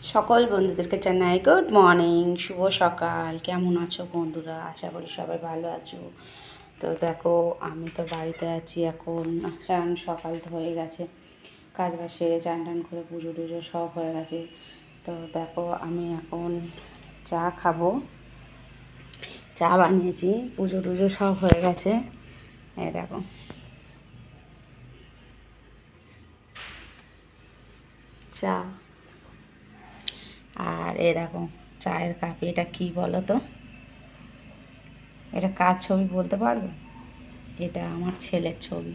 সকল বন্ধুদেরকে জানাই গুড মর্নিং, শুভ সকাল। কেমন আছো বন্ধুরা? আশা করি সবাই ভালো আছো। তো দেখো, আমি তো বাড়িতে আছি এখন। সকাল তো হয়ে গেছে, কাজ বাজ সেরে চান টান করে পুজো টুজো সব হয়ে গেছে। তো দেখো, আমি এখন চা খাবো। চা বানিয়েছি, পুজো টুজো সব হয়ে গেছে। এই দেখো, চা। আর এ দেখো চায়ের কাপ। এটা কি বলো তো? এটা কার ছবি বলতে পারবে? এটা আমার ছেলের ছবি।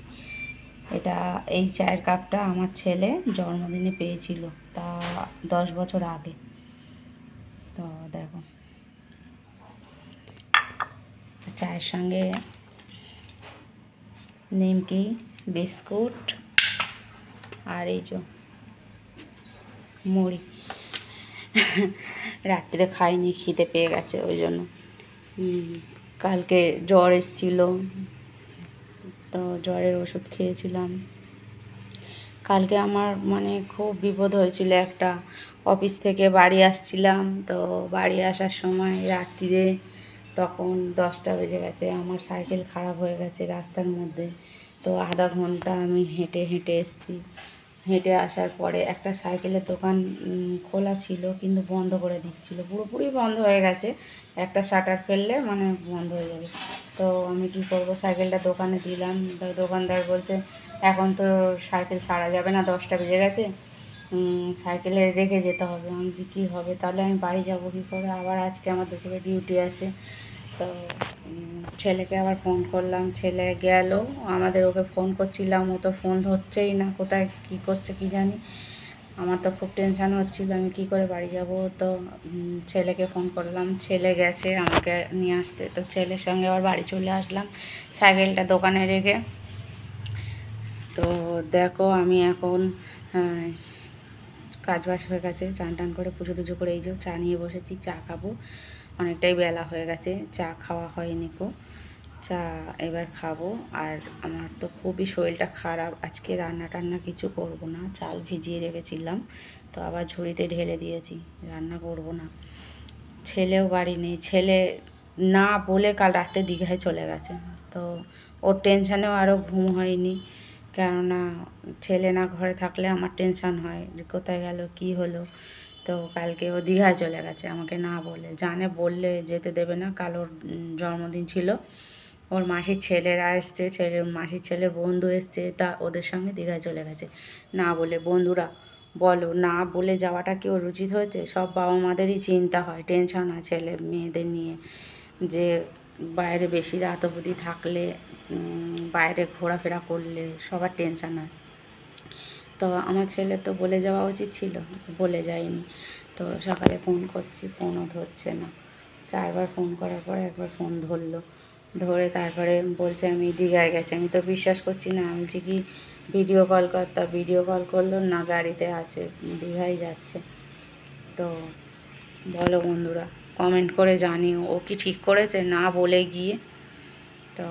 এটা এই চায়ের কাপটা আমার ছেলে জন্মদিনে পেয়েছিল, তা 10 বছর আগে। তো দেখো, চায়ের সঙ্গে নিমকি, বিস্কুট আর এই যে মুড়ি। রাত্রে খাইনি, খিদে পেয়ে গেছে ওই জন্য। কালকে জ্বর এসেছিল, তো জ্বরের ওষুধ খেয়েছিলাম। কালকে আমার মানে খুব বিপদ হয়েছিল একটা। অফিস থেকে বাড়ি আসছিলাম, তো বাড়ি আসার সময় রাত্রিরে তখন 10টা বেজে গেছে। আমার সাইকেল খারাপ হয়ে গেছে রাস্তার মধ্যে। তো আধা ঘন্টা আমি হেঁটে হেঁটে এসেছি। হেঁটে আসার পরে একটা সাইকেলের দোকান খোলা ছিল, কিন্তু বন্ধ করে দিচ্ছিল, পুরোপুরি বন্ধ হয়ে গেছে। একটা শাটার ফেললে মানে বন্ধ হয়ে যাবে। তো আমি কী করব, সাইকেলটা দোকানে দিলাম। তো দোকানদার বলছে এখন তো সাইকেল ছাড়া যাবে না, 10টা বেজে গেছে, সাইকেলে রেখে যেতে হবে। আমি যে কী হবে, তাহলে আমি বাড়ি যাবো কী করে? আবার আজকে আমার দুপুরে ডিউটি আছে। তো ছেলেকে আবার ফোন করলাম, ছেলে গেল। আমাদের ওকে ফোন করছিলাম, ও তো ফোন ধরছেই না, কোথায় কী করছে কী জানি। আমার তো খুব টেনশান হচ্ছিল, আমি কী করে বাড়ি যাব। তো ছেলেকে ফোন করলাম, ছেলে গেছে আমাকে নিয়ে আসতে। তো ছেলের সঙ্গে আবার বাড়ি চলে আসলাম সাইকেলটা দোকানে রেখে। তো দেখো, আমি এখন কাজ বাজ হয়ে গেছে, চান টান করে পুজো টুজো করে এই যে চা নিয়ে বসেছি, চা খাবো। অনেকটাই বেলা হয়ে গেছে, চা খাওয়া হয়নি কো। চা এবার খাবো। আর আমার তো খুবই শরীরটা খারাপ, আজকে রান্না টান্না কিছু করব না। চাল ভিজিয়ে রেখেছিলাম, তো আবার ঝুড়িতে ঢেলে দিয়েছি, রান্না করব না। ছেলেও বাড়ি নেই, ছেলে না বলে কাল রাতে দীঘায় চলে গেছে। তো ওর টেনশানেও আরও ঘুম হয়নি, কেননা ছেলে না ঘরে থাকলে আমার টেনশান হয় যে কোথায় গেল, কি হলো। তো কালকে ও দীঘায় চলে গেছে আমাকে না বলে। জানে বললে যেতে দেবে না, কাল ওর জন্মদিন ছিল। ওর মাসির ছেলেরা এসছে, মাসির ছেলের বন্ধু এসছে, তা ওদের সঙ্গে দীঘায় চলে গেছে না বলে। বন্ধুরা বলো, না বলে যাওয়াটা কি ওর উচিত হয়েছে? সব বাবা মাদেরই চিন্তা হয়, টেনশন হয় ছেলে মেয়েদের নিয়ে, যে বাইরে বেশি রাত অবধি থাকলে, বাইরে ঘোরাফেরা করলে সবার টেনশান হয়। তো আমার ছেলে তো বলে যাওয়া উচিত ছিল, বলে যায়নি। তো সকালে ফোন করছি, ফোনও ধরছে না। 4বার ফোন করার পরে একবার ফোন ধরলো, ধরে তারপরে বলছে আমি দীঘায় গেছি। আমি তো বিশ্বাস করছি না, আমি বলছি কি ভিডিও কল করতা, ভিডিও কল করলো না, গাড়িতে আছে, দীঘায় যাচ্ছে। তো বলো বন্ধুরা, কমেন্ট করে জানিও ও কি ঠিক করেছে না বলে গিয়ে। তো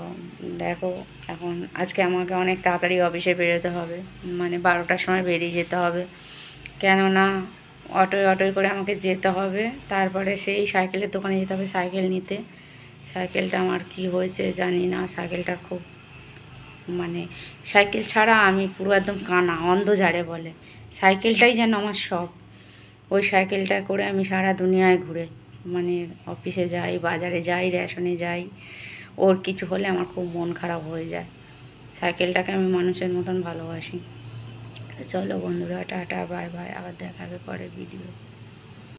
দেখো, এখন আজকে আমাকে অনেক তাড়াতাড়ি অফিসে বেরোতে হবে, মানে 12টার সময় বেরিয়ে যেতে হবে, কেননা অটোয় করে আমাকে যেতে হবে। তারপরে সেই সাইকেলের দোকানে যেতে হবে সাইকেল নিতে। সাইকেলটা আমার কি হয়েছে জানি না, সাইকেলটা খুব মানে সাইকেল ছাড়া আমি পুরো একদম কানা, অন্ধ যারে বলে। সাইকেলটাই যেন আমার সব। ওই সাইকেলটা করে আমি সারা দুনিয়ায় ঘুরে, মানে অফিসে যাই, বাজারে যাই, রেশনে যাই। ওর কিছু হলে আমার খুব মন খারাপ হয়ে যায়। সাইকেলটাকে আমি মানুষের মতন ভালোবাসি। তো চলো বন্ধুরা, টাটা বাই বাই, আবার দেখা হবে পরের ভিডিও।